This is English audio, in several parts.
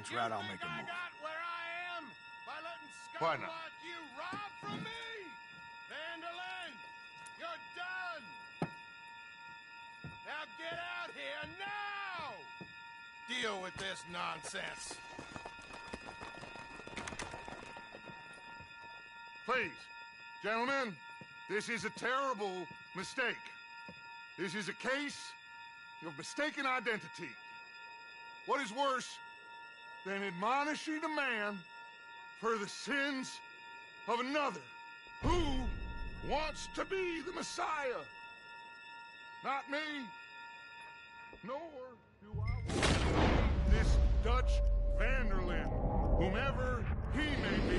documents right, I'll make a move. I got where I am by letting Why scum not? like you rob from me? Vandalin, you're done. Now get out here now. Deal with this nonsense. Please, gentlemen, this is a terrible mistake. This is a case of mistaken identity. What is worse than admonishing a man for the sins of another who wants to be the Messiah? Not me, nor do I want this Dutch Vanderlyn, whomever he may be.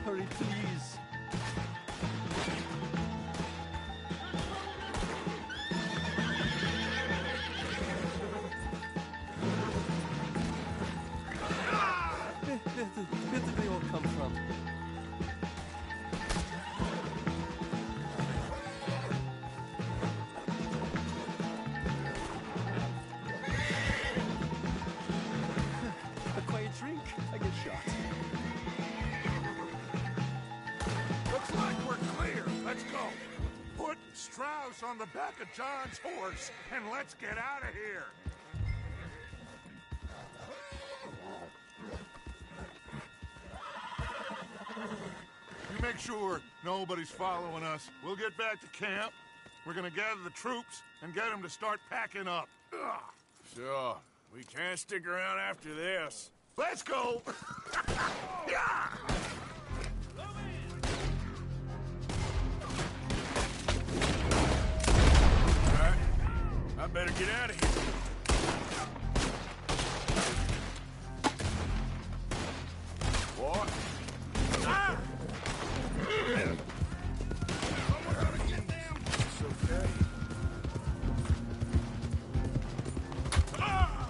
Hurry, please. Where did they all come from? A quiet drink, I get shot. Looks like we're clear. Let's go. Put Strauss on the back of John's horse, and let's get out of here. You make sure nobody's following us. We'll get back to camp. We're gonna gather the troops and get them to start packing up. Sure. We can't stick around after this. Let's go! Yeah! All right. I better get out of here. What? Ah! Someone gotta get them. It's okay. Ah!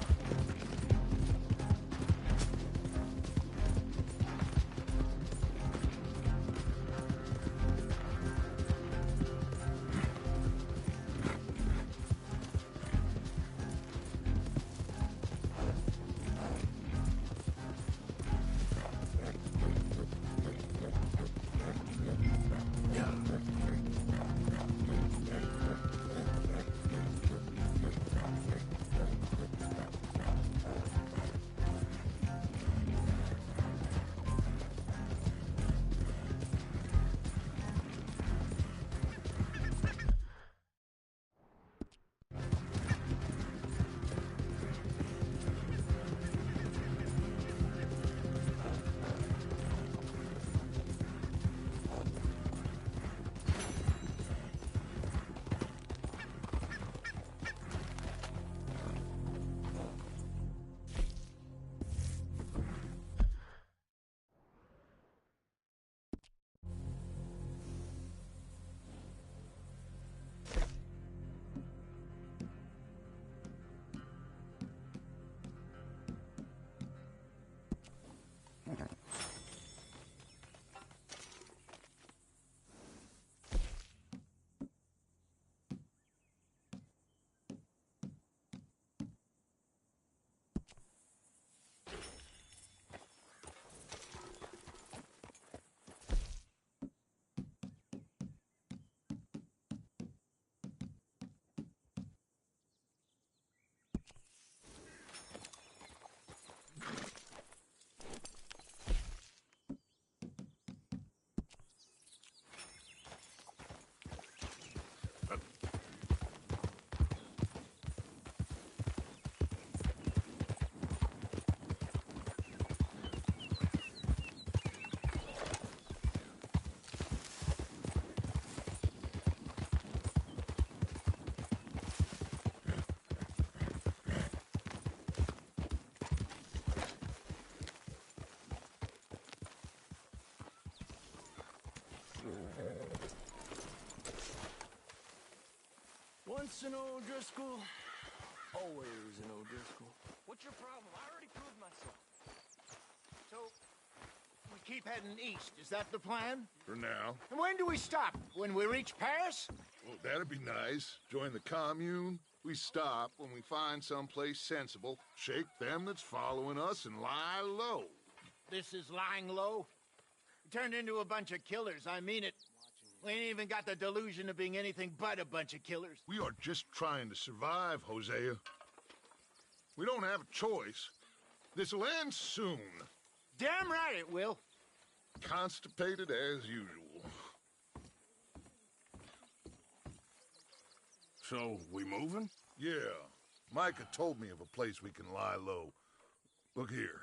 Once an O'Driscoll, always an O'Driscoll. What's your problem? I already proved myself. So, we keep heading east, is that the plan? For now. And when do we stop? When we reach Paris? Well, that'd be nice. Join the commune. We stop when we find someplace sensible, shake them that's following us, and lie low. This is lying low? We turned into a bunch of killers, I mean it. We ain't even got the delusion of being anything but a bunch of killers. We are just trying to survive, Hosea. We don't have a choice. This'll end soon. Damn right it will. Constipated as usual. So, we moving? Yeah. Micah told me of a place we can lie low. Look here.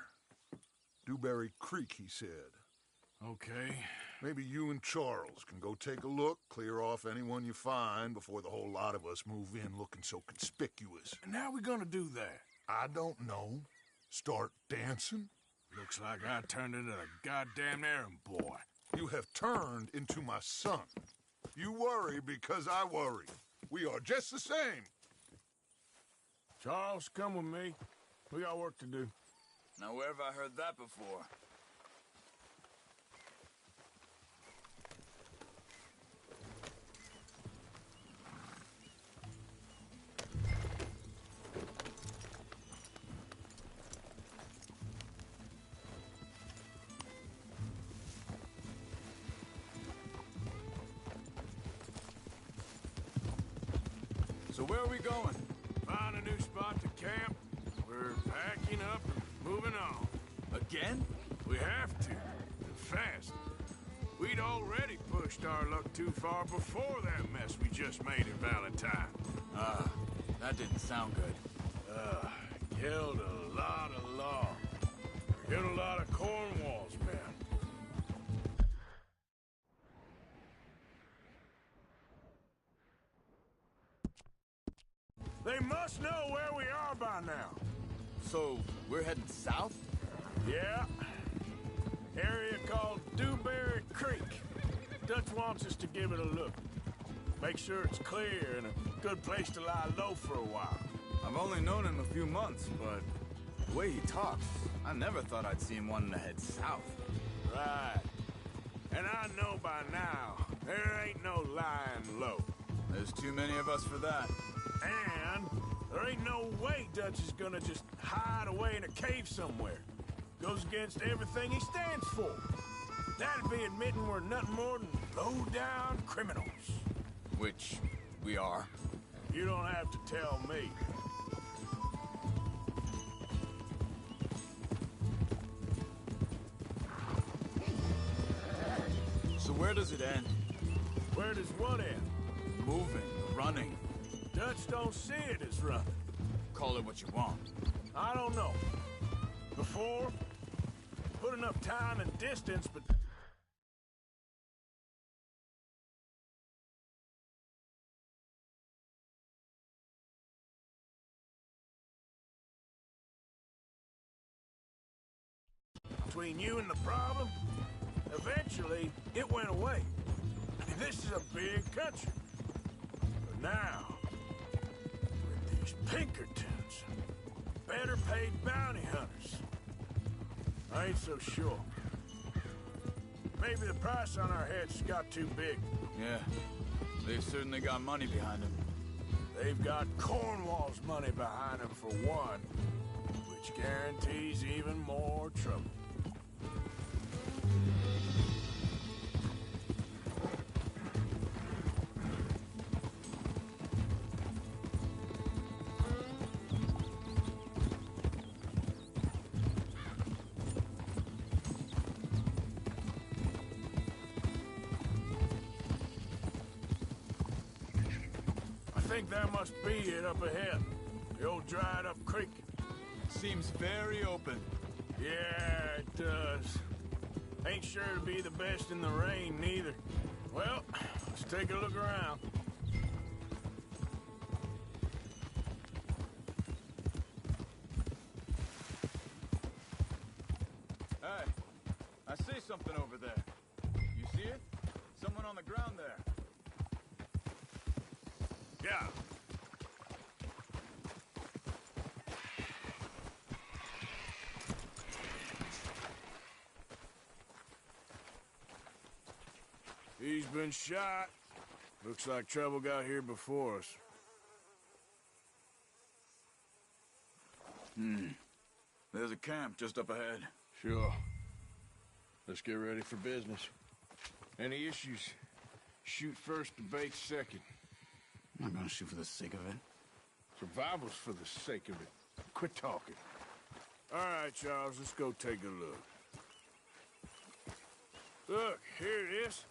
Dewberry Creek, he said. Okay. Maybe you and Charles can go take a look, clear off anyone you find before the whole lot of us move in looking so conspicuous. And how we gonna do that? I don't know. Start dancing? Looks like I turned into a goddamn errand boy. You have turned into my son. You worry because I worry. We are just the same. Charles, come with me. We got work to do. Now, where have I heard that before? So where are we going? Find a new spot to camp. We're packing up and moving on. Again? We have to. And fast. We'd already pushed our luck too far before that mess we just made in Valentine. That didn't sound good. Killed a lot of law. Killed a lot of Cornwall's men. They must know where we are by now. So, we're heading south? Yeah. Area called Dewberry Creek. Dutch wants us to give it a look. Make sure it's clear and a good place to lie low for a while. I've only known him a few months, but the way he talks, I never thought I'd see him wanting to head south. Right. And I know by now, there ain't no lying low. There's too many of us for that. And there ain't no way Dutch is gonna just hide away in a cave somewhere. Goes against everything he stands for. That'd be admitting we're nothing more than low-down criminals. Which we are. You don't have to tell me. So where does it end? Where does what end? Moving, running. Dutch don't see it as running. Call it what you want. I don't know. Before, put enough time and distance, but between you and the problem, eventually it went away. I mean, this is a big country. But now, with these Pinkertons, better paid bounty hunters, I ain't so sure. Maybe the price on our heads got too big. Yeah, they've certainly got money behind them. They've got Cornwall's money behind them for one, which guarantees even more trouble. I think that must be it up ahead. The old dried up creek. Seems very open. Yeah, it does. Ain't sure to be the best in the rain, neither. Well, let's take a look around. Hey, I see something over there. You see it? Someone on the ground there. Yeah. He's been shot. Looks like trouble got here before us. There's a camp just up ahead. Sure. Let's get ready for business. Any issues? Shoot first, debate second. I'm not gonna shoot for the sake of it. Survival's for the sake of it. Quit talking. All right, Charles, let's go take a look. Look, here it is.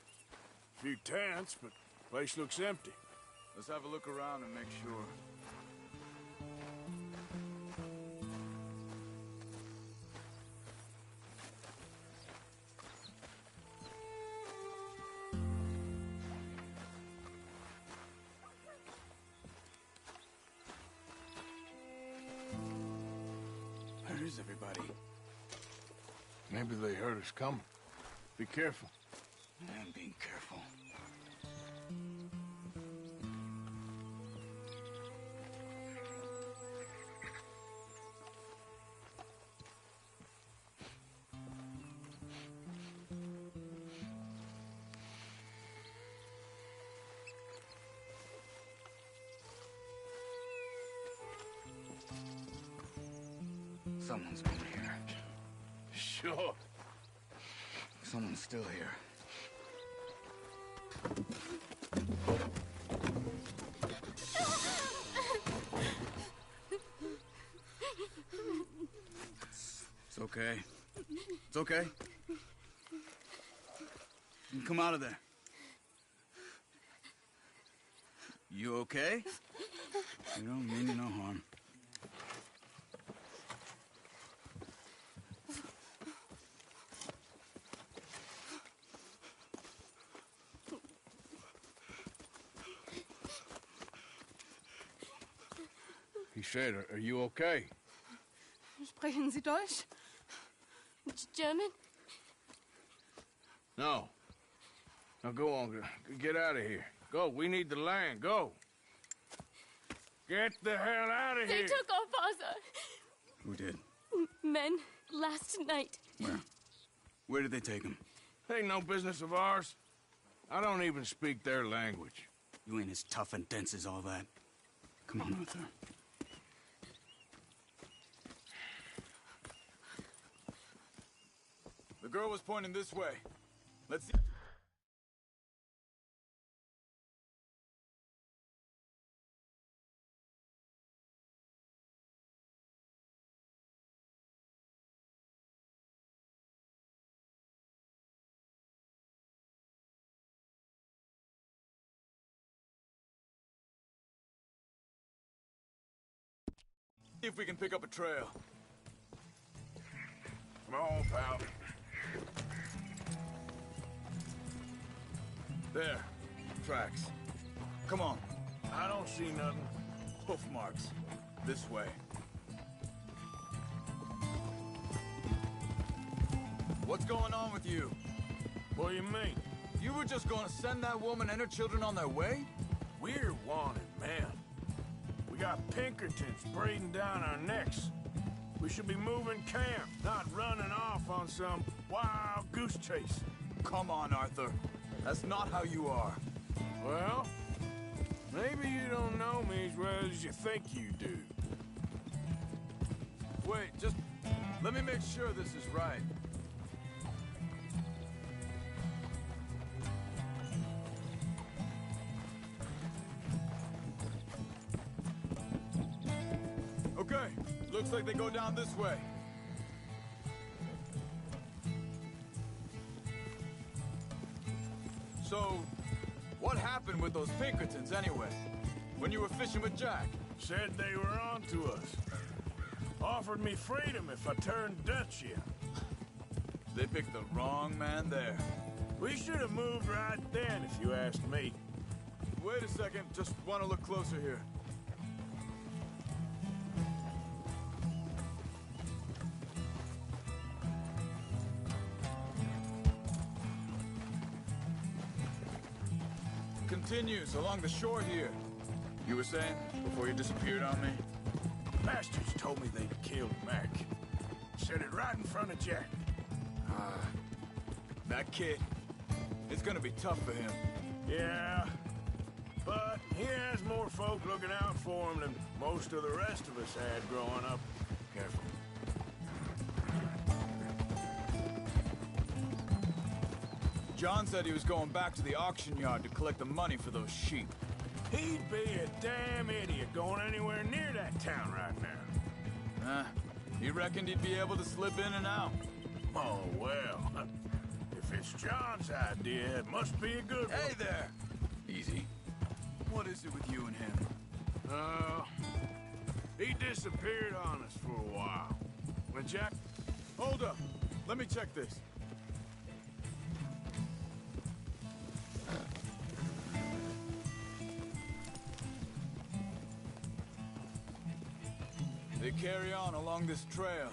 A few tents, but place looks empty. Let's have a look around and make sure. Where is everybody? Maybe they heard us coming. Be careful. I'm being careful. Someone's been here. Sure. Someone's still here. It's okay. It's okay. You can come out of there. You okay? You don't mean you no harm. He said, are you okay? Sprechen Sie Deutsch? German? No. Now go on, get out of here. Go, we need the land, go. Get the hell out of They here! took our father. Who did? Men, last night. Where? Where did they take him? Ain't no business of ours. I don't even speak their language. You ain't as tough and dense as all that. Come on, Arthur. The girl was pointing this way. Let's see. See if we can pick up a trail. Come on, pal. There. Tracks. Come on. I don't see nothing. Hoof marks. This way. What's going on with you? What do you mean? You were just gonna send that woman and her children on their way? We're wanted, man. We got Pinkertons breathing down our necks. We should be moving camp, not running off on some wild goose chase. Come on, Arthur. That's not how you are. Well, maybe you don't know me as well as you think you do. Wait, just let me make sure this is right. Okay, looks like they go down this way. So, what happened with those Pinkertons anyway? When you were fishing with Jack? Said they were on to us. Offered me freedom if I turned Dutch yet. They picked the wrong man there. We should have moved right then, if you asked me. Wait a second, just want to look closer here. Continues along the shore here. You were saying, before you disappeared on me? Bastards told me they'd killed Mac. Said it right in front of Jack. That kid, it's gonna be tough for him. Yeah, but he has more folk looking out for him than most of the rest of us had growing up. Careful. John said he was going back to the auction yard to collect the money for those sheep. He'd be a damn idiot going anywhere near that town right now. He reckoned he'd be able to slip in and out. Oh, well. If it's John's idea, it must be a good one. Hey there! Easy. What is it with you and him? He disappeared on us for a while. When Jack... Hold up. Let me check this. They carry on along this trail.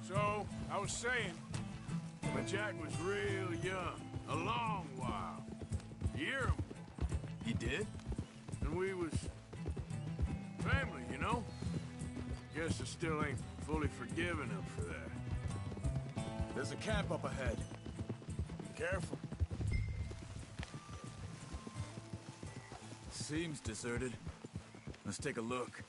So, I was saying, when Jack was real young, a long while, a year ago, He did? and we was family, you know? Guess I still ain't fully forgiven him for that. There's a camp up ahead. Be careful. Seems deserted. Let's take a look.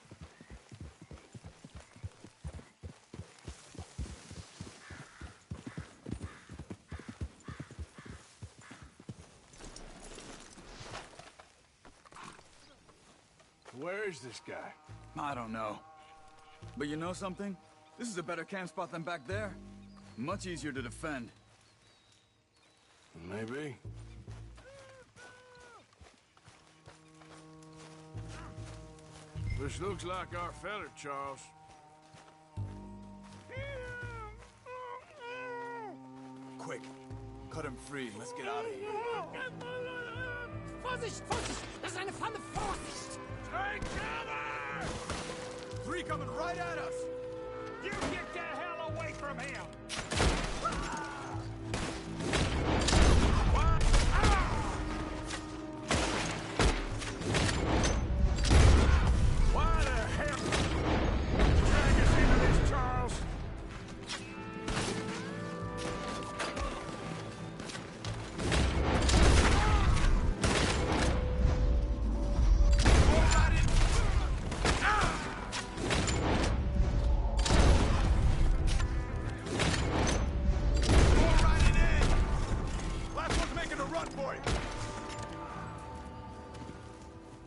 Where is this guy? I don't know. But you know something? This is a better camp spot than back there. Much easier to defend. Maybe. This looks like our feller, Charles. Quick, cut him free. Let's get out of here. Vorsicht, Vorsicht! Das ist eine Pfanne, Vorsicht! Take cover! Three coming right at us! You get the hell away from him! Why the hell? Drag us into this, Charles!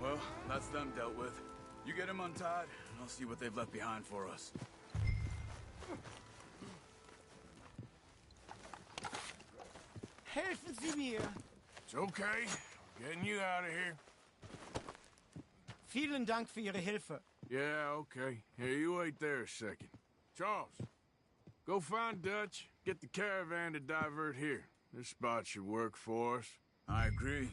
Well, that's them dealt with. You get them untied, and I'll see what they've left behind for us. Helfen Sie mir! It's okay. Getting you out of here. Vielen Dank für Ihre Hilfe. Yeah, okay. Here, you wait there a second. Charles, go find Dutch. Get the caravan to divert here. This spot should work for us. I agree.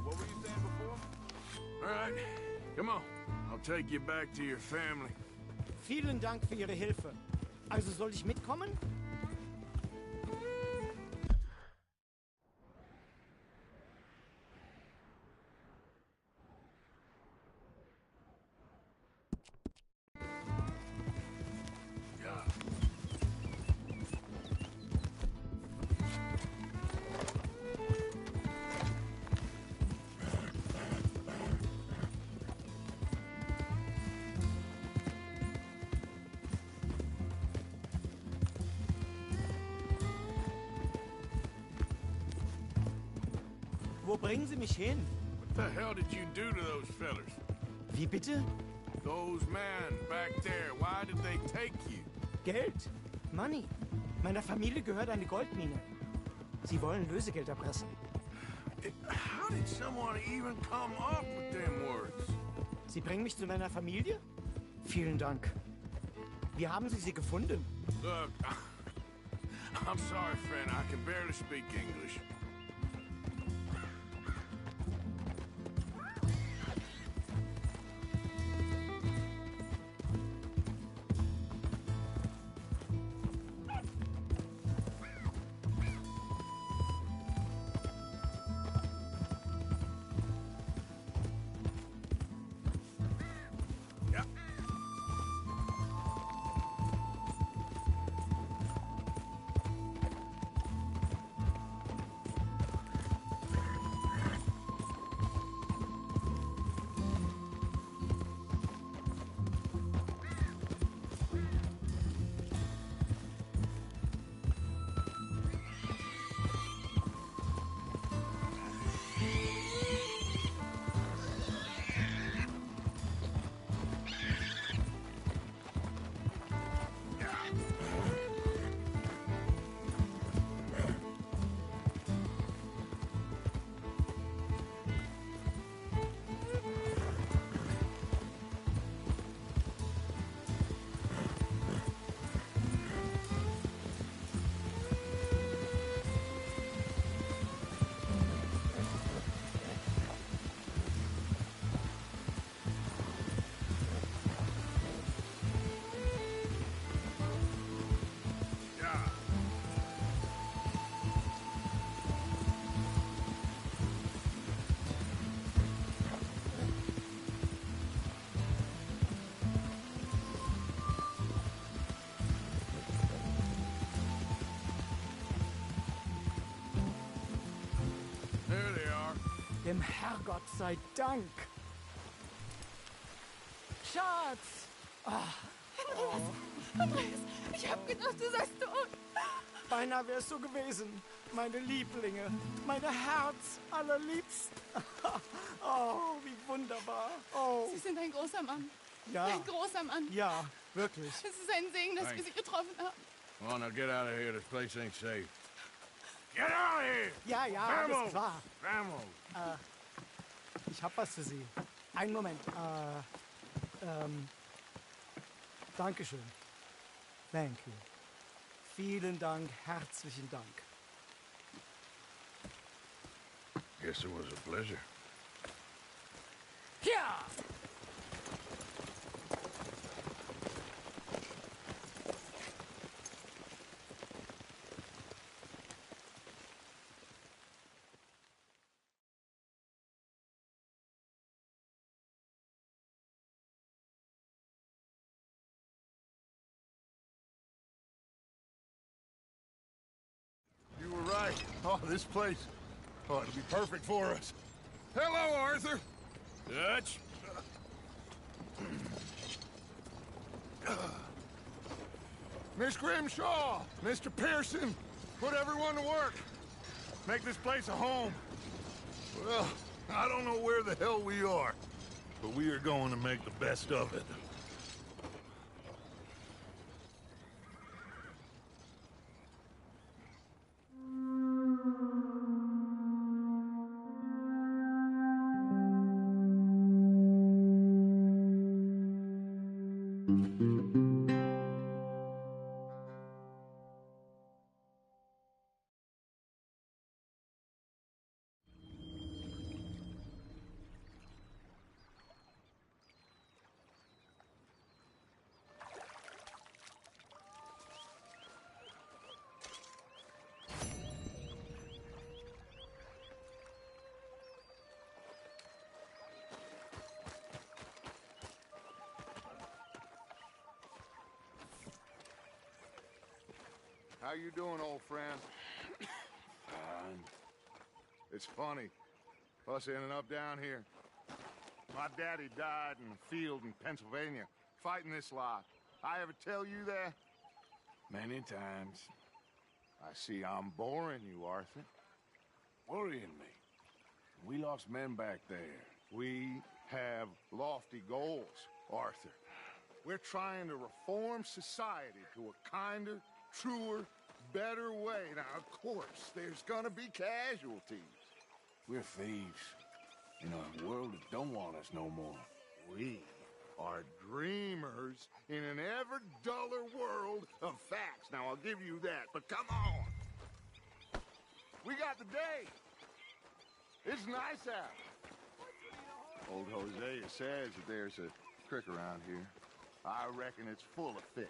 What were you saying before? All right, come on. I'll take you back to your family. Vielen Dank für Ihre Hilfe. Also soll ich mitkommen? Wo bringen Sie mich hin? What the hell did you do to those fellers? Wie bitte? Those men back there, why did they take you? Geld. Money. Meiner Familie gehört eine Goldmine. Sie wollen Lösegeld erpressen. How did someone even come up with them words? Sie bringen mich zu meiner Familie? Vielen Dank. Wie haben Sie sie gefunden? Look, I'm sorry, friend. I can barely speak English. Dem Herrgott sei Dank. Schatz! Andreas, ich hab gedacht, du seist tot. Beinahe wär's so gewesen. Meine Lieblinge, meine Herz allerliebst. Oh, wie wunderbar. Oh. Sie sind ein großer Mann. Ja. Ein großer Mann. Ja, wirklich. Es ist ein Segen, dass wir Sie getroffen haben. Come on, now get out of here. This place ain't safe. Get out of here! Ja, ja, Vamos! alles klar. Vamos! Ich hab was für Sie. Einen Moment. Dankeschön. Thank you. Vielen Dank, herzlichen Dank. Guess it was a pleasure. Ja! You were right. Oh, this place. Oh, it'll be perfect for us. Hello, Arthur. Dutch? Miss Grimshaw, Mr. Pearson, put everyone to work. Make this place a home. Well, I don't know where the hell we are, but we are going to make the best of it. How you doing, old friend? Fine. It's funny, us ending up down here. My daddy died in the field in Pennsylvania, fighting this lot. I ever tell you that? Many times. I see I'm boring you, Arthur. Worrying me. We lost men back there. We have lofty goals, Arthur. We're trying to reform society to a kinder, truer, better way. Now, of course, there's gonna be casualties. We're thieves. In a world that don't want us no more. We are dreamers in an ever duller world of facts. Now, I'll give you that, but come on. We got the day. It's nice out. Old Hosea says that there's a creek around here. I reckon it's full of fish.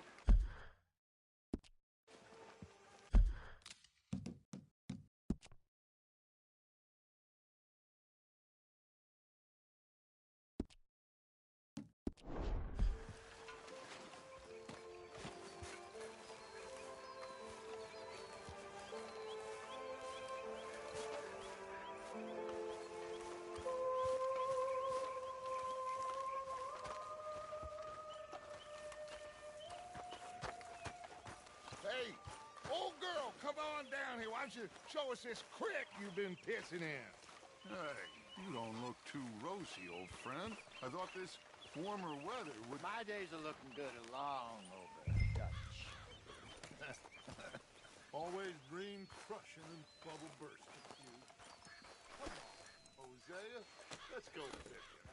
Hey, old girl, come on down here. Why don't you show us this creek you've been pissing in? Hey, you don't look too rosy, old friend. I thought this warmer weather would... My days are looking good along over Dutch. Always green crushing and bubble bursting. Come on, Hosea. Let's go fishing.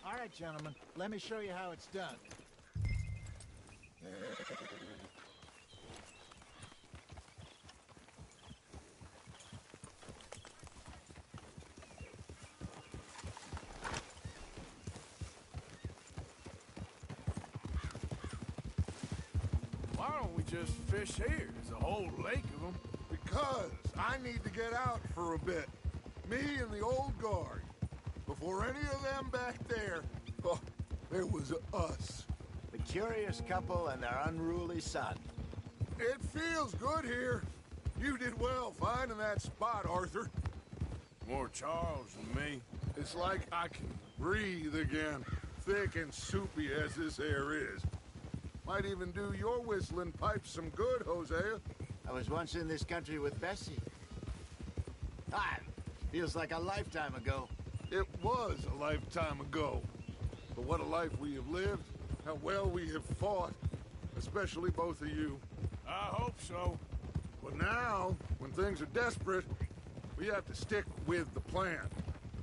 All right, gentlemen, let me show you how it's done. Why don't we just fish here? There's a whole lake of them. Because I need to get out for a bit. Me and the old guard. Before any of them back there, oh, there was us. The curious couple and their unruly son. It feels good here. You did well finding that spot, Arthur. More Charles than me. It's like I can breathe again, thick and soupy as this air is. Might even do your whistling pipes some good, Hosea. I was once in this country with Bessie. Feels like a lifetime ago. It was a lifetime ago. But what a life we have lived, how well we have fought, especially both of you. I hope so. But now, when things are desperate, we have to stick with the plan.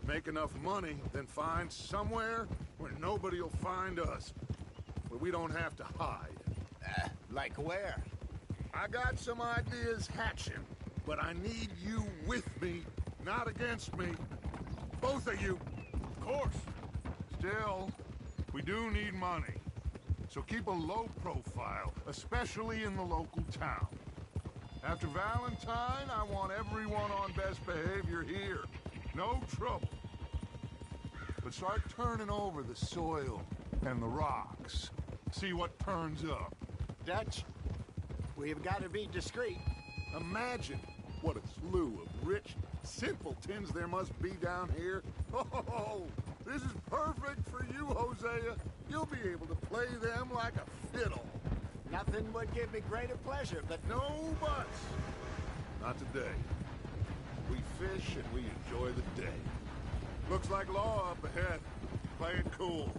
Make enough money, then find somewhere where nobody will find us. Where we don't have to hide. Like where? I got some ideas hatching, but I need you with me, not against me. Both of you. Of course. Still, we do need money. So keep a low profile, especially in the local town. After Valentine, I want everyone on best behavior here. No trouble. But start turning over the soil and the rocks. See what turns up. Dutch, we've got to be discreet. Imagine what a slew of rich simpletons there must be down here. Oh, this is perfect for you, Hosea. You'll be able to play them like a fiddle. Nothing would give me greater pleasure, but No buts. Not today. We fish and we enjoy the day. Looks like law up ahead. Play it cool.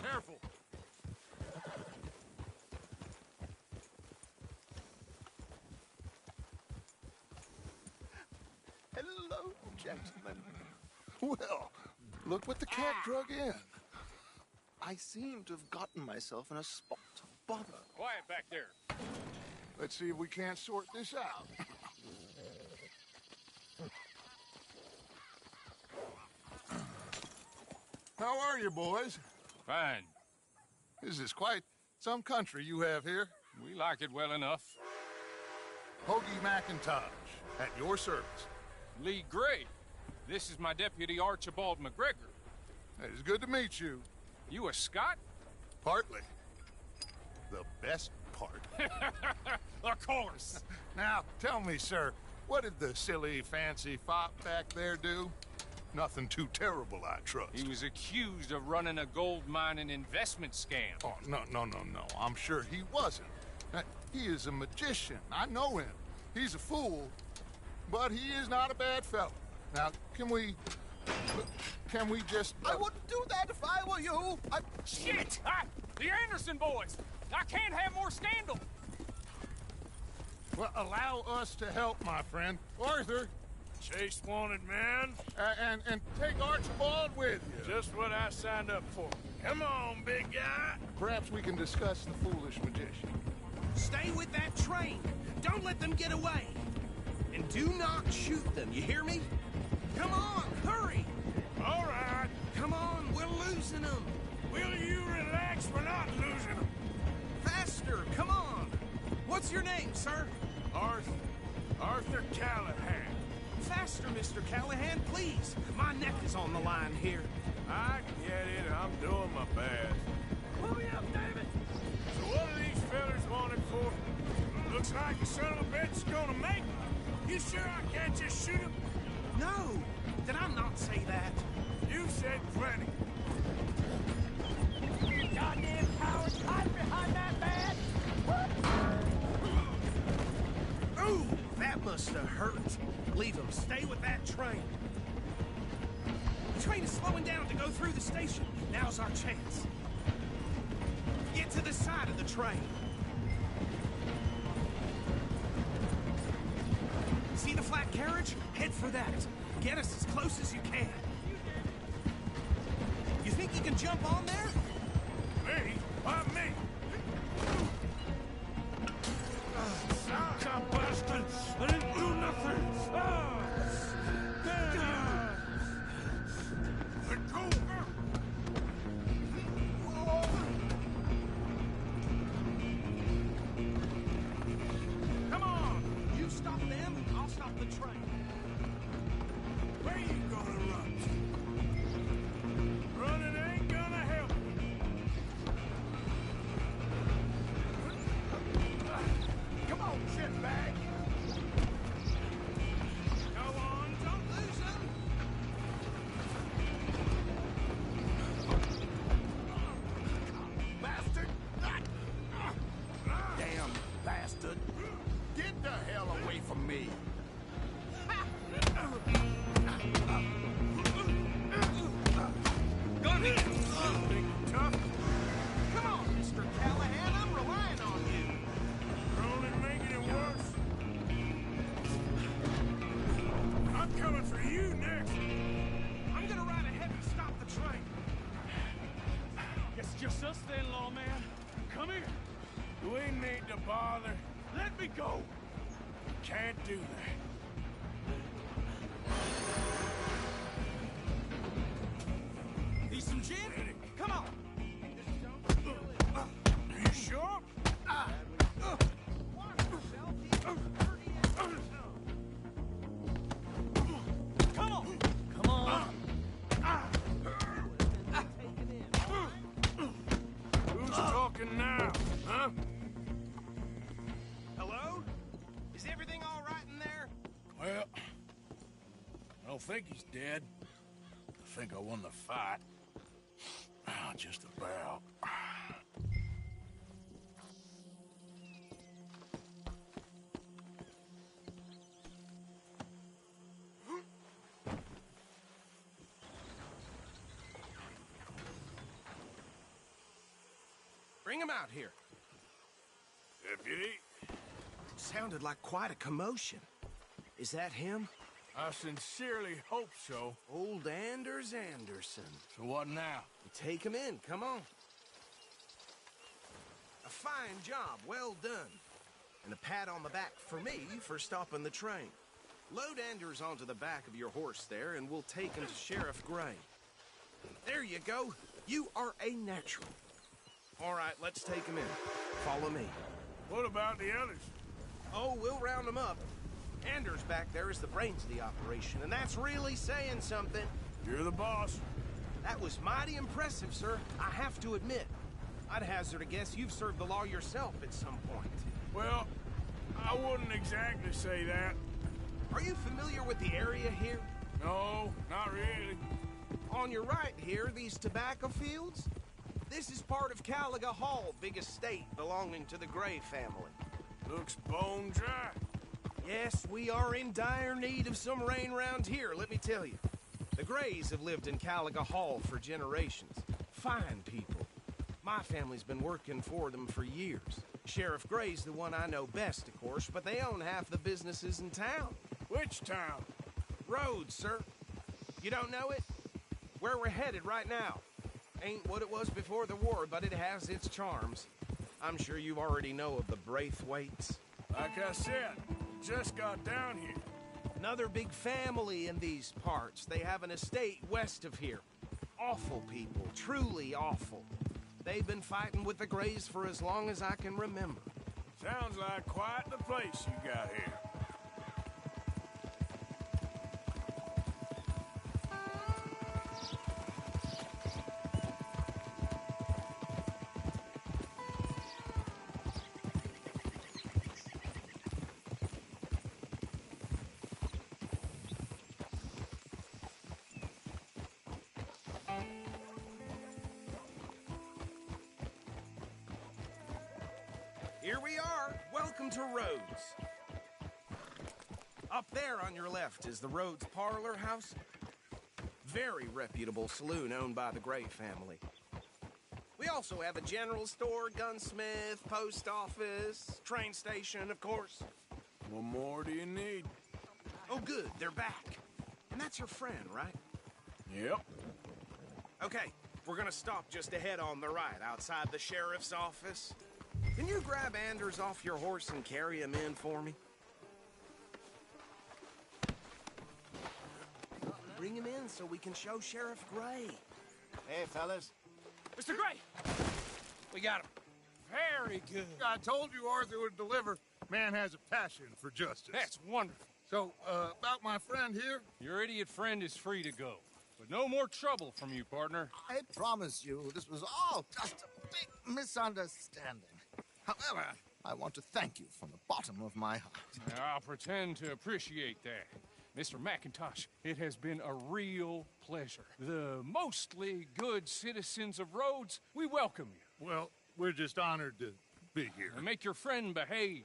Careful. hello, gentlemen. Well, look what the cat drug in. I seem to have gotten myself in a spot of bother. Quiet back there. Let's see if we can't sort this out. How are you, boys? Fine. This is quite some country you have here. We like it well enough. Hoagie McIntosh, at your service. Lee Gray. This is my deputy Archibald McGregor. It is good to meet you. You a Scot? Partly. The best part. Of course. Now, tell me, sir, what did the silly, fancy fop back there do? Nothing too terrible, I trust. He was accused of running a gold mining investment scam. Oh, no. I'm sure he wasn't. He is a magician. I know him. He's a fool, but he is not a bad fellow. Now, can we just... I wouldn't do that if I were you. Shit! The Anderson boys! I can't have more scandal! Well, allow us to help, my friend. Arthur, Chase wanted man. and take Archibald with you. Just what I signed up for. Come on, big guy. Perhaps we can discuss the foolish magician. Stay with that train. Don't let them get away. And do not shoot them, you hear me? Come on, hurry! All right. Come on, we're losing them. Will you relax? We're not losing them. Faster, come on. What's your name, sir? Arthur Callahan. Faster, Mr. Callahan, please. My neck is on the line here. I get it. I'm doing my best. Hurry up, David! So what are these fellas wanted for? Looks like the son of a bitch is gonna make it. You sure I can't just shoot him? No! Did I not say that? You said plenty. Goddamn cowards, hide behind that man! Ooh, that must have hurt. Leave them. Stay with that train. The train is slowing down to go through the station. Now's our chance. Get to the side of the train. See the flat carriage? Head for that. Get us as close as you can. You think you can jump on there? Me? Why me? Son bastard! I didn't do nothing! Let go! Come on! You stop them, I'll stop the train. Where you gonna run? Running ain't gonna help. Come on, shitbag. Go on, don't lose them. Bastard! Damn bastard. Get the hell away from me. us then, lawman. Come here. We need to bother. Let me go. Can't do that. Need some gin? Come on. You sure? Come on. Come on. Who's talking now, huh? Hello? Is everything all right in there? Well, I don't think he's dead. I think I won the fight. Just about. Bring him out here. Deputy? Sounded like quite a commotion. Is that him? I sincerely hope so. Old Anders Anderson. So what now? Take him in, come on. A fine job, well done. And a pat on the back for me for stopping the train. Load Anders onto the back of your horse there, and we'll take him to Sheriff Gray. There you go. You are a natural. All right, let's take him in. Follow me. What about the others? Oh, we'll round them up. Anders back there is the brains of the operation, and that's really saying something. You're the boss. That was mighty impressive, sir. I have to admit. I'd hazard a guess you've served the law yourself at some point. Well, I wouldn't exactly say that. Are you familiar with the area here? No, not really. On your right here, these tobacco fields? This is part of Caliga Hall, big estate belonging to the Gray family. Looks bone dry. Yes, we are in dire need of some rain round here, let me tell you. The Grays have lived in Caliga Hall for generations. Fine people. My family's been working for them for years. Sheriff Gray's the one I know best, of course, but they own half the businesses in town. Which town? Rhodes, sir. You don't know it? Where we're headed right now. Ain't what it was before the war, but it has its charms. I'm sure you already know of the Braithwaites. Like I said, just got down here. Another big family in these parts. They have an estate west of here. Awful people, truly awful. They've been fighting with the Grays for as long as I can remember. Sounds like quite the place you got here. Here we are. Welcome to Rhodes. Up there on your left is the Rhodes Parlor House. Very reputable saloon owned by the Gray family. We also have a general store, gunsmith, post office, train station, of course. What more do you need? Oh, good. They're back. And that's your friend, right? Yep. Okay, we're gonna stop just ahead on the right, outside the sheriff's office. Can you grab Anders off your horse and carry him in for me? Bring him in so we can show Sheriff Gray. Hey, fellas. Mr. Gray! We got him. Very good. I told you Arthur would deliver. Man has a passion for justice. That's wonderful. So, about my friend here? Your idiot friend is free to go. But no more trouble from you, partner. I promise you, this was all just a big misunderstanding. However, I want to thank you from the bottom of my heart. I'll pretend to appreciate that. Mr. McIntosh, it has been a real pleasure. The mostly good citizens of Rhodes, we welcome you. Well, we're just honored to be here. And make your friend behave.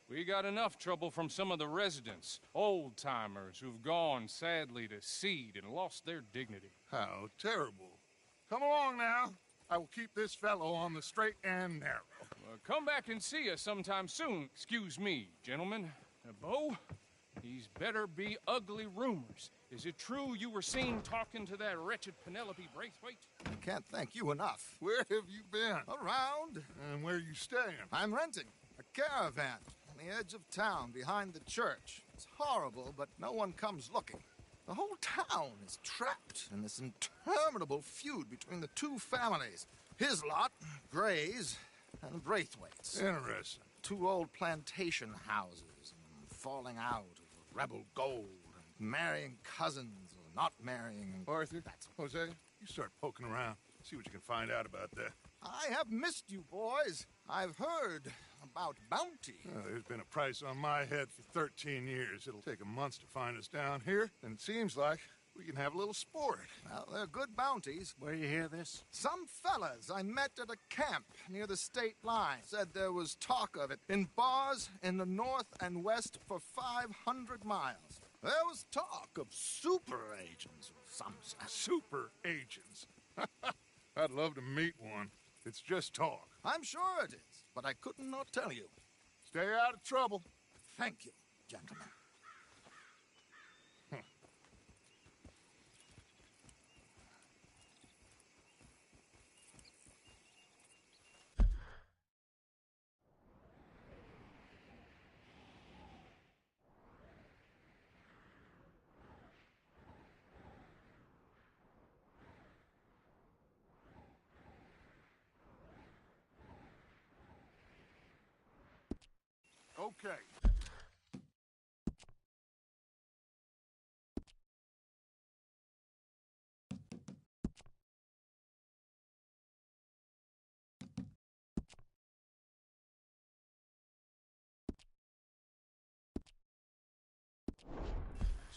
We got enough trouble from some of the residents, old-timers who've gone, sadly, to seed and lost their dignity. How terrible. Come along now. I will keep this fellow on the straight and narrow. Come back and see us sometime soon. Excuse me, gentlemen. Bo, These better be ugly rumors. Is it true you were seen talking to that wretched Penelope Braithwaite? I can't thank you enough. Where have you been? Around. And where are you staying? I'm renting a caravan on the edge of town behind the church. It's horrible, but no one comes looking. The whole town is trapped in this interminable feud between the two families. His lot, Gray's, and Braithwaite's. Interesting. Two old plantation houses, and falling out over rebel gold, and marrying cousins or not marrying. Arthur, Jose, you start poking around. See what you can find out about that. I have missed you, boys. I've heard about bounty. There's been a price on my head for 13 years. It'll take a month to find us down here, and it seems like we can have a little sport. Well, they're good bounties. Where you hear this? Some fellas I met at a camp near the state line said there was talk of it in bars in the north and west for 500 miles. There was talk of super agents of some sort. Super agents. I'd love to meet one. It's just talk. I'm sure it is, but I could not tell you. Stay out of trouble. Thank you, gentlemen. Okay.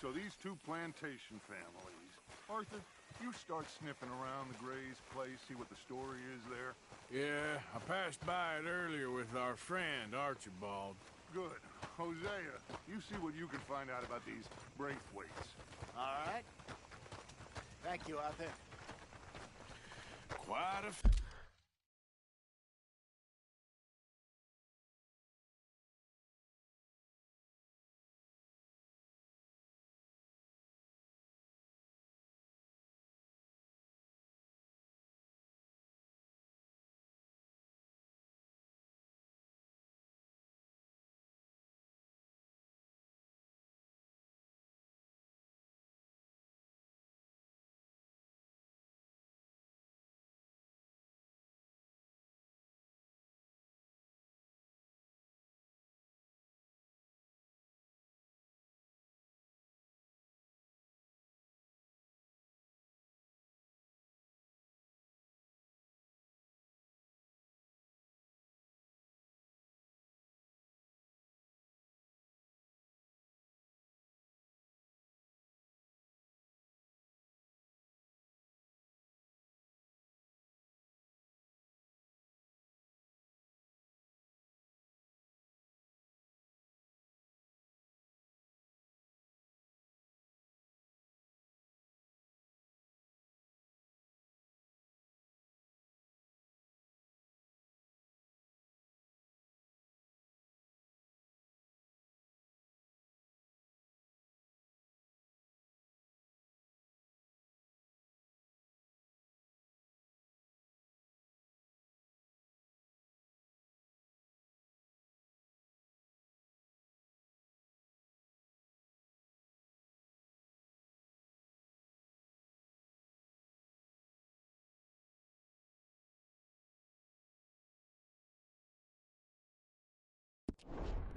So these two plantation families. Arthur, you start sniffing around the Gray's place, see what the story is there. Yeah, I passed by it earlier with our friend, Archibald. Good. Hosea, you see what you can find out about these Braithwaites. All right. Thank you, Arthur. Quite a...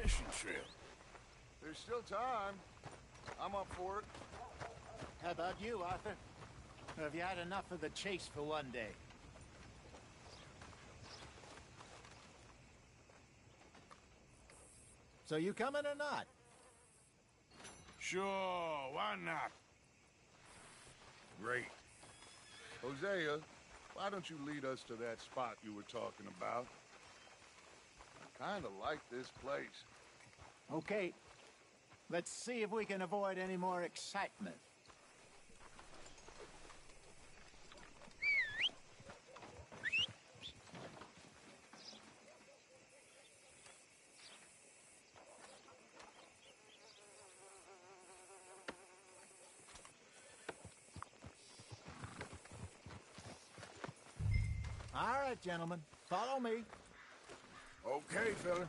Mission trip. There's still time. I'm up for it. How about you, Arthur? Have you had enough of the chase for one day? So you coming or not? Sure, why not? Great. Hosea, why don't you lead us to that spot you were talking about? I kind of like this place. Okay. Let's see if we can avoid any more excitement. All right, gentlemen. Follow me. Okay, fella.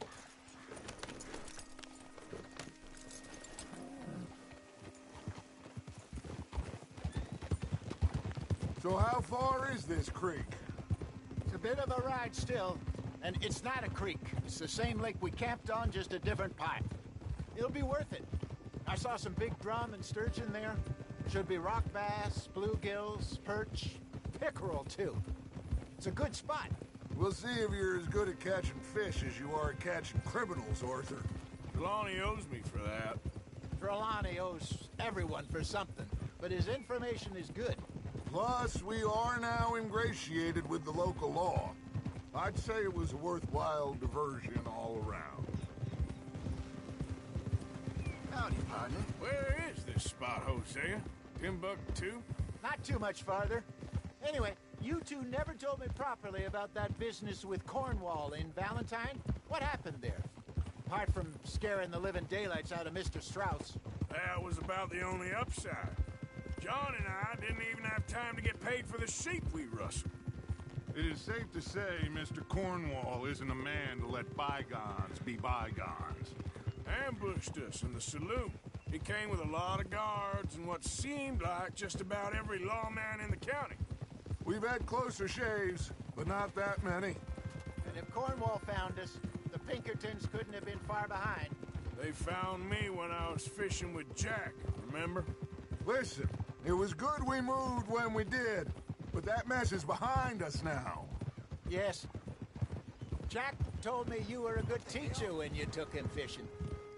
So how far is this creek? It's a bit of a ride still, and it's not a creek. It's the same lake we camped on, just a different pipe. It'll be worth it. I saw some big drum and sturgeon there. Should be rock bass, bluegills, perch, pickerel, too. It's a good spot. We'll see if you're as good at catching fish as you are at catching criminals, Arthur. Trelawney owes me for that. Trelawney owes everyone for something, but his information is good. Plus, we are now ingratiated with the local law. I'd say it was a worthwhile diversion all around. Howdy, partner. Where is this spot, Hosea? Timbuktu? Not too much farther. Anyway, you two never told me properly about that business with Cornwall in Valentine. What happened there? Apart from scaring the living daylights out of Mr. Strauss. That was about the only upside. John and I didn't even have time to get paid for the sheep we rustled. It is safe to say Mr. Cornwall isn't a man to let bygones be bygones. Ambushed us in the saloon. He came with a lot of guards and what seemed like just about every lawman in the county. We've had closer shaves, but not that many. And if Cornwall found us, the Pinkertons couldn't have been far behind. They found me when I was fishing with Jack, remember? Listen, it was good we moved when we did, but that mess is behind us now. Yes. Jack told me you were a good teacher when you took him fishing.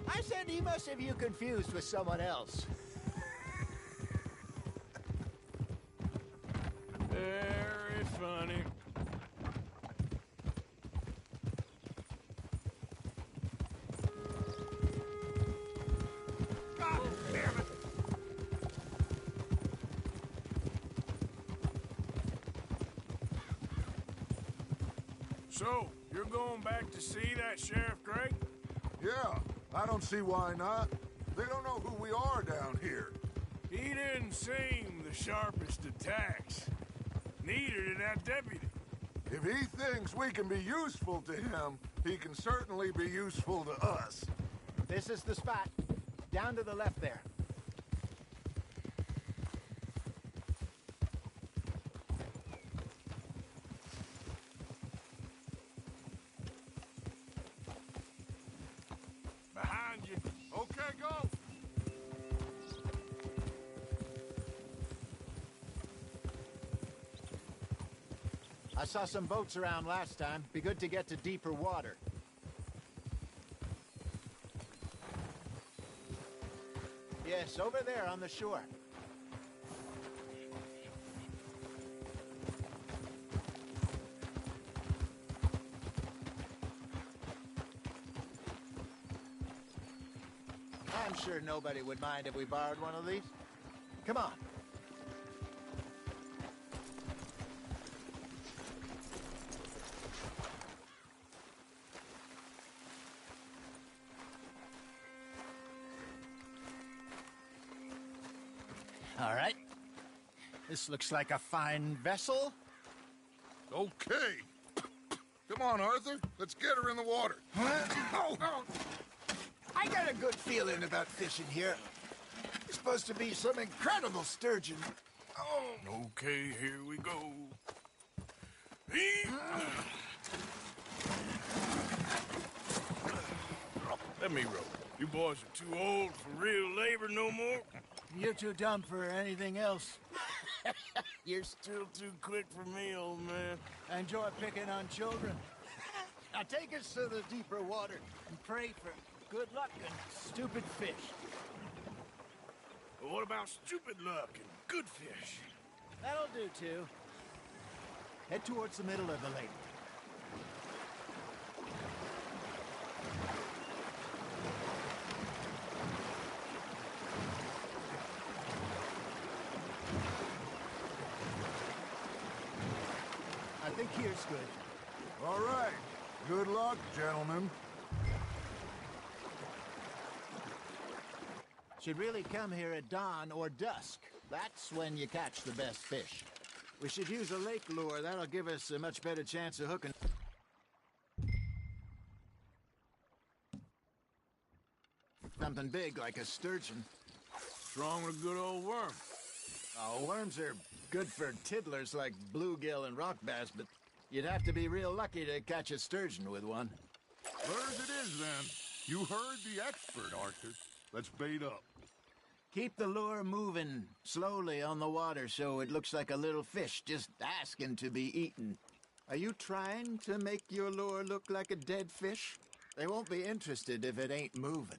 I said he must have you confused with someone else. Very funny. God damn it! So, you're going back to see that Sheriff Gray? Yeah, I don't see why not. They don't know who we are down here. He didn't seem the sharpest attacks. Neither did that deputy. If he thinks we can be useful to him, he can certainly be useful to us. This is the spot. Down to the left there. Behind you. Okay, go! I saw some boats around last time. Be good to get to deeper water. Yes, over there on the shore. I'm sure nobody would mind if we borrowed one of these. Come on. All right. This looks like a fine vessel. Okay. Come on, Arthur. Let's get her in the water. I got a good feeling about fishing here. It's supposed to be some incredible sturgeon. Okay, here we go. Let me row. You boys are too old for real labor no more. You're too dumb for anything else. You're still too quick for me, old man. I enjoy picking on children. Now take us to the deeper water and pray for good luck and stupid fish. But what about stupid luck and good fish? That'll do, too. Head towards the middle of the lake. I think here's good. All right. Good luck, gentlemen. Should really come here at dawn or dusk. That's when you catch the best fish. We should use a lake lure. That'll give us a much better chance of hooking something big like a sturgeon. What's wrong with a good old worm? Oh, worms are good for tiddlers like bluegill and rock bass, but you'd have to be real lucky to catch a sturgeon with one. Where as it is, then. You heard the expert, Arthur. Let's bait up. Keep the lure moving slowly on the water so it looks like a little fish just asking to be eaten. Are you trying to make your lure look like a dead fish? They won't be interested if it ain't moving.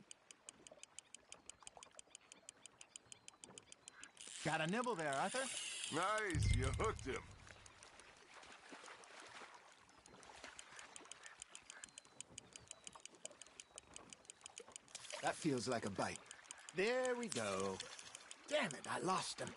Got a nibble there, Arthur? Nice, you hooked him. That feels like a bite. There we go. Damn it, I lost him.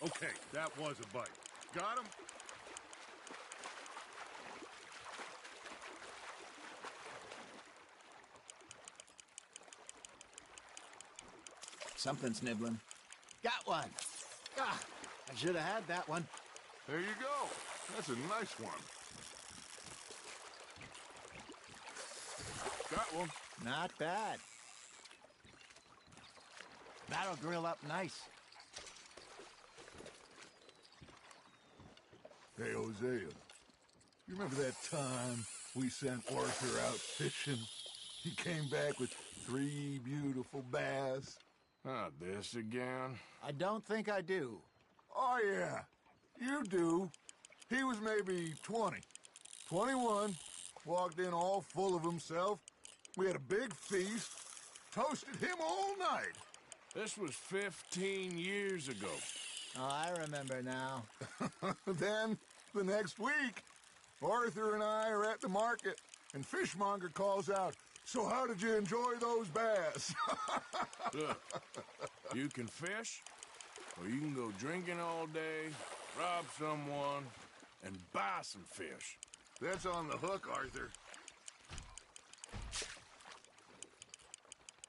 Okay, that was a bite. Got him? Something's nibbling. Got one. Ah, I should have had that one. There you go. That's a nice one. Got one. Not bad. That'll grill up nice. Hey, Hosea. You remember that time we sent Arthur out fishing? He came back with 3 beautiful bass. Not this again. I don't think I do. Oh, yeah. You do. He was maybe 20. 21. Walked in all full of himself. We had a big feast. Toasted him all night. This was 15 years ago. Oh, I remember now. Then, the next week, Arthur and I are at the market, and Fishmonger calls out, "So how did you enjoy those bass?" Look, you can fish, or you can go drinking all day, rob someone, and buy some fish. That's on the hook, Arthur.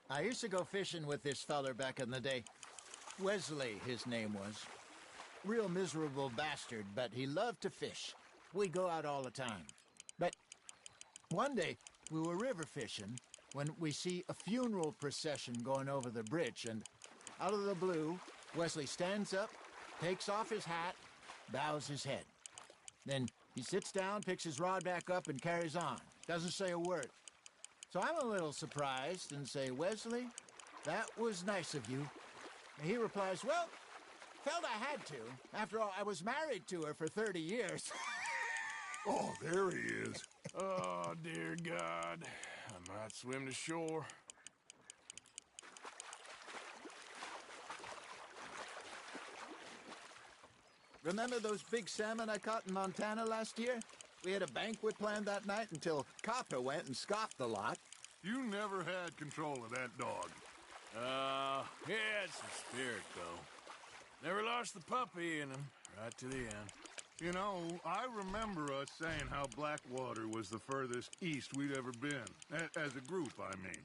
I used to go fishing with this feller back in the day. Wesley, his name was. Real miserable bastard, but he loved to fish. We'd go out all the time. But one day, we were river fishing when we see a funeral procession going over the bridge, and out of the blue, Wesley stands up, takes off his hat, bows his head. Then he sits down, picks his rod back up, and carries on. Doesn't say a word. So I'm a little surprised and say, "Wesley, that was nice of you." And he replies, "Well, felt I had to. After all, I was married to her for 30 years. Oh, there he is. Oh, dear God. I might swim to shore. Remember those big salmon I caught in Montana last year? We had a banquet planned that night until Copper went and scoffed the lot. You never had control of that dog. He had some spirit, though. Never lost the puppy in him, right to the end. You know, I remember us saying how Blackwater was the furthest east we'd ever been. As a group, I mean.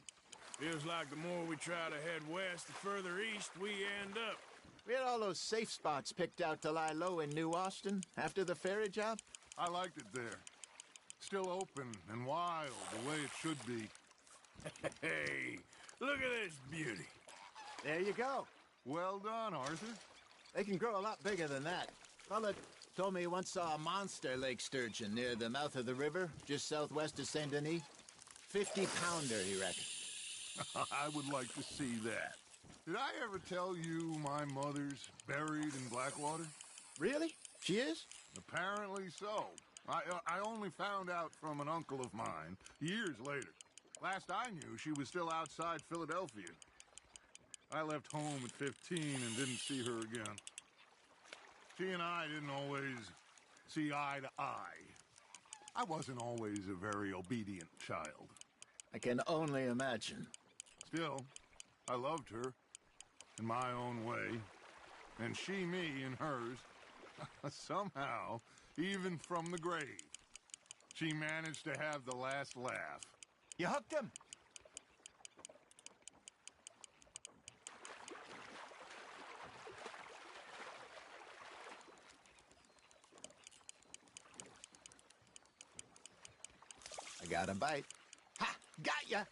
Feels like the more we try to head west, the further east we end up. We had all those safe spots picked out to lie low in New Austin after the ferry job. I liked it there. Still open and wild, the way it should be. Hey, look at this beauty. There you go. Well done, Arthur. They can grow a lot bigger than that. Fella told me he once saw a monster lake sturgeon near the mouth of the river, just southwest of Saint Denis. 50-pounder, he reckoned. I would like to see that. Did I ever tell you my mother's buried in Blackwater? Really? She is? Apparently so. I only found out from an uncle of mine years later. Last I knew, she was still outside Philadelphia. I left home at 15 and didn't see her again. She and I didn't always see eye to eye. I wasn't always a very obedient child. I can only imagine. Still, I loved her in my own way, and she me in hers. Somehow, even from the grave, she managed to have the last laugh. You hooked him? I got a bite. Ha! Got ya!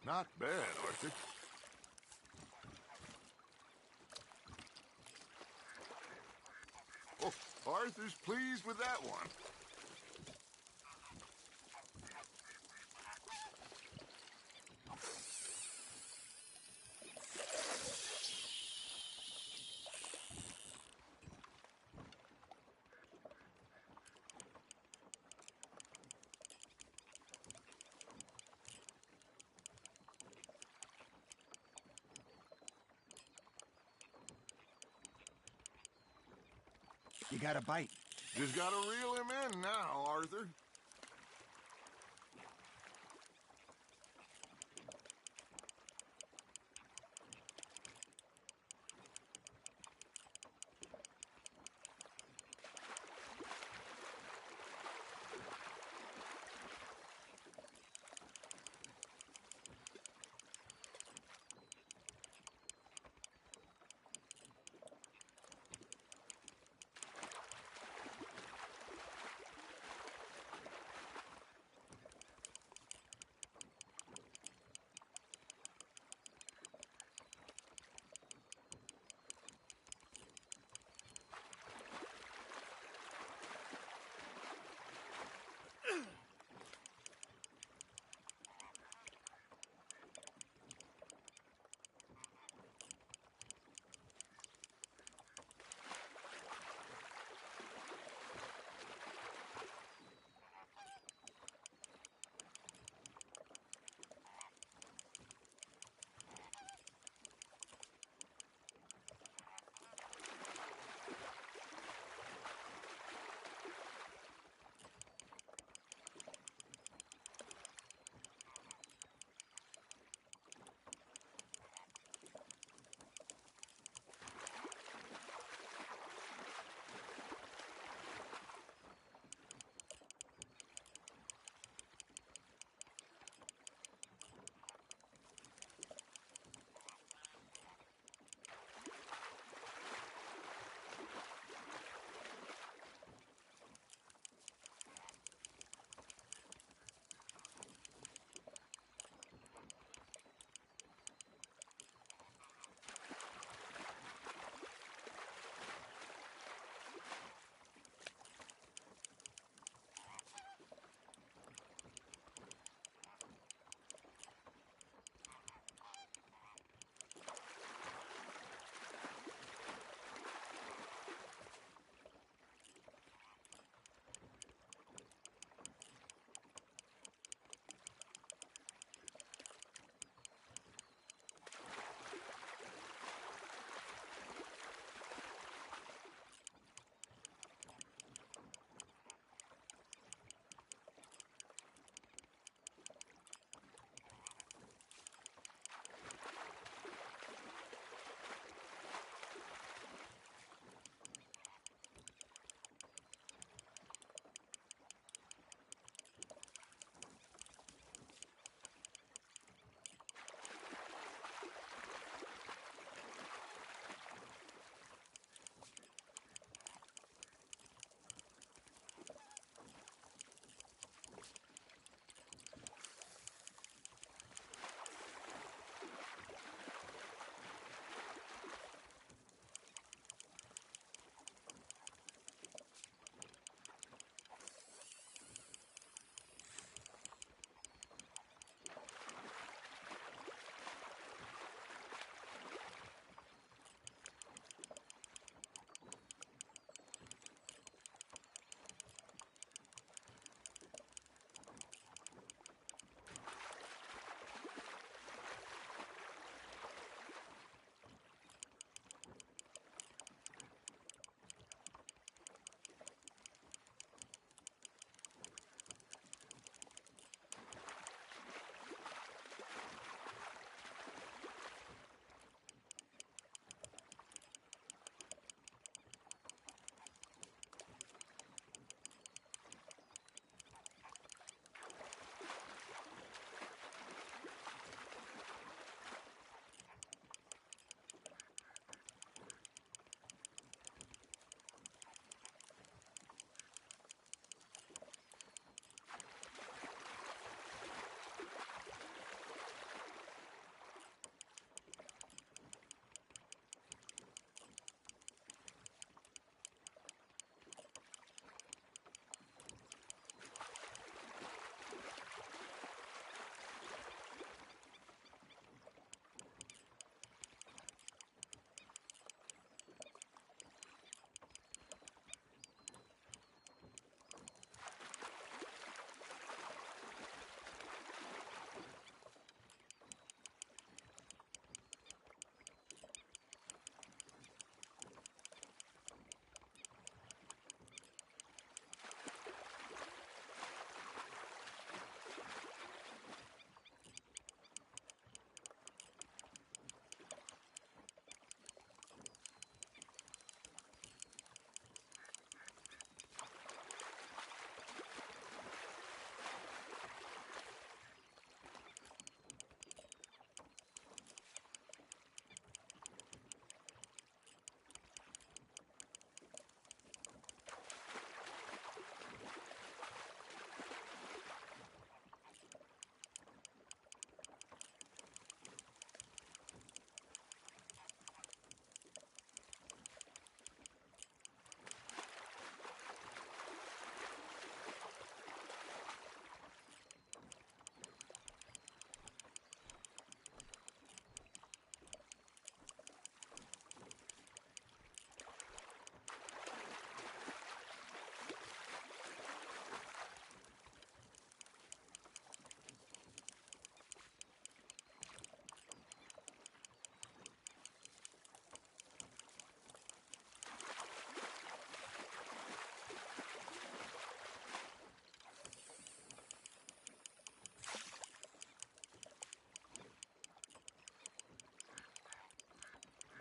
Not bad, Arthur. Oh, Arthur's pleased with that one. You got a bite. Just gotta reel him in now, Arthur.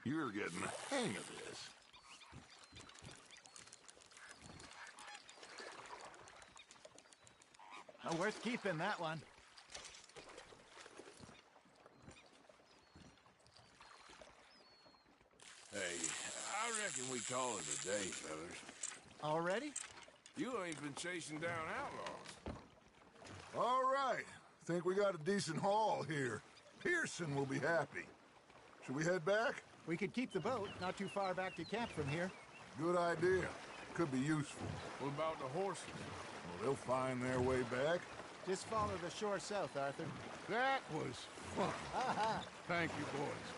You're getting the hang of this. Oh, worth keeping, that one. Hey, I reckon we call it a day, fellas. Already? You ain't been chasing down outlaws. All right. Think we got a decent haul here. Pearson will be happy. Should we head back? We could keep the boat, not too far back to camp from here. Good idea. Could be useful. What about the horses? Well, they'll find their way back. Just follow the shore south, Arthur. That was fun. Thank you, boys.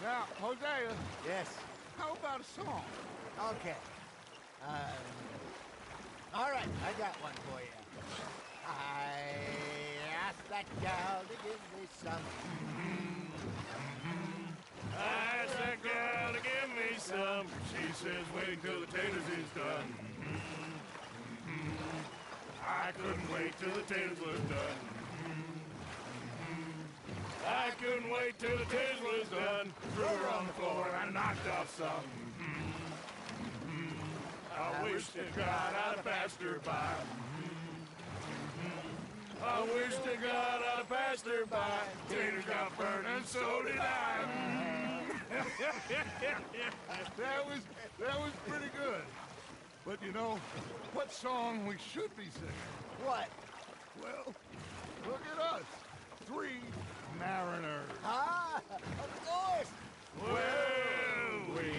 Now, Hosea. Yes. How about a song? Okay. All right, I got one for you. I asked that gal to give me some. I asked that gal to give me some. She says wait till the taters is done. I couldn't wait till the taters was done. I couldn't wait till the taters was done. Threw her on the floor and I knocked off some. I wish to God I'd have passed her by. I wish to God I'd have passed her by. Taters got burned and so did I. That was pretty good. But you know, what song we should be singing? What? Well, look at us. 3 mariners. Ah, of course. Well, we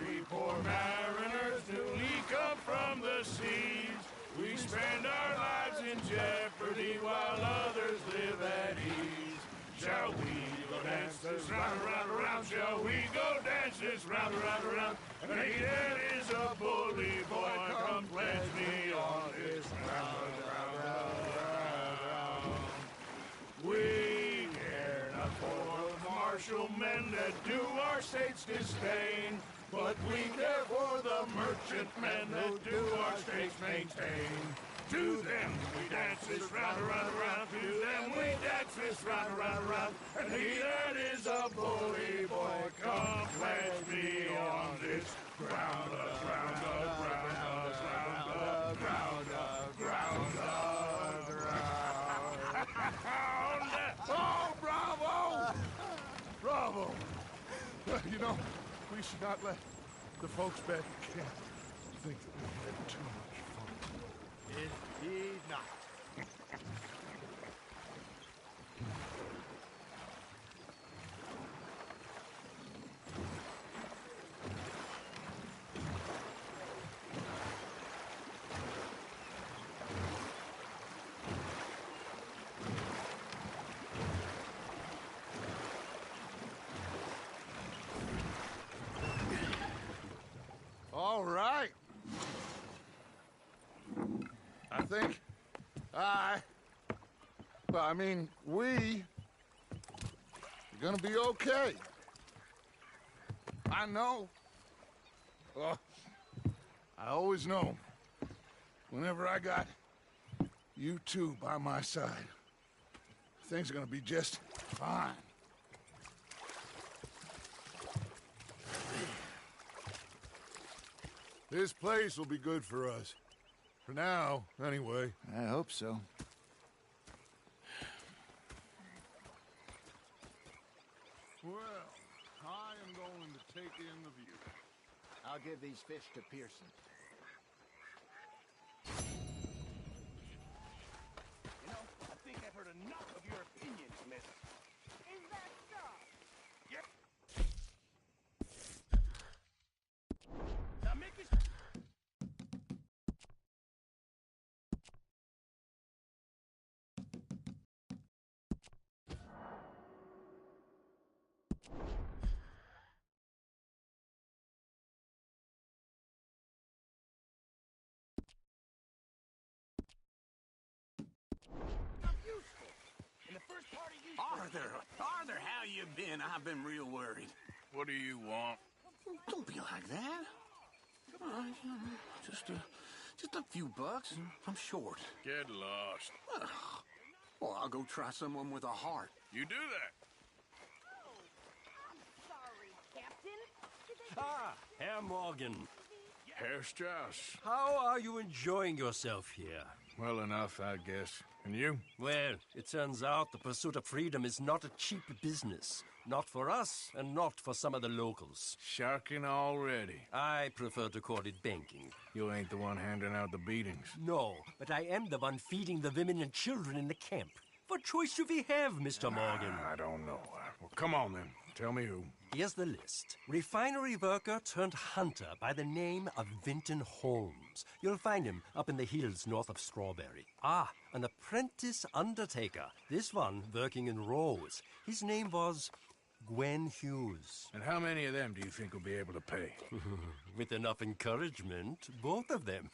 3 poor mariners newly come from the seas. We spend our lives in jeopardy while others live at ease. Shall we go dance this round, around, around? Shall we go dance this round, around, around? And there is a bully boy, come pledge me on this round, round, round, round. We care not for the martial men that do our state's disdain, but we care for the merchant men that do our states maintain. To them we dance this round, around, around. To them we dance this round, around, around. And he that is a bully boy, come pledge me on this ground, ground, ground, ground, ground, ground, ground. Oh, bravo! Bravo! You know, we should not let the folks back at camp think that we had too much fun. Indeed not. All right. I think we are gonna be okay. I know. I always know. Whenever I got you two by my side, things are gonna be just fine. This place will be good for us. For now, anyway. I hope so. Well, I am going to take in the view. I'll give these fish to Pearson. You know, I think I've heard enough of your opinions, miss. Is that so? Yep. Now make this... Arthur, how you been? I've been real worried. What do you want? Don't be like that. Come on, just a few bucks. I'm short. Get lost. Well, I'll go try someone with a heart. You do that. I'm sorry, Herr Morgan. Herr Strauss. How are you enjoying yourself here? Well enough, I guess. And you? Well, it turns out the pursuit of freedom is not a cheap business. Not for us, and not for some of the locals. Sharking already. I prefer to call it banking. You ain't the one handing out the beatings. No, but I am the one feeding the women and children in the camp. What choice do we have, Mr. Morgan? I don't know. Well, come on then. Tell me who. Here's the list. Refinery worker turned hunter by the name of Vinton Holmes. You'll find him up in the hills north of Strawberry. Ah, an apprentice undertaker. This one working in rows. His name was Gwen Hughes. And how many of them do you think will be able to pay? With enough encouragement, both of them.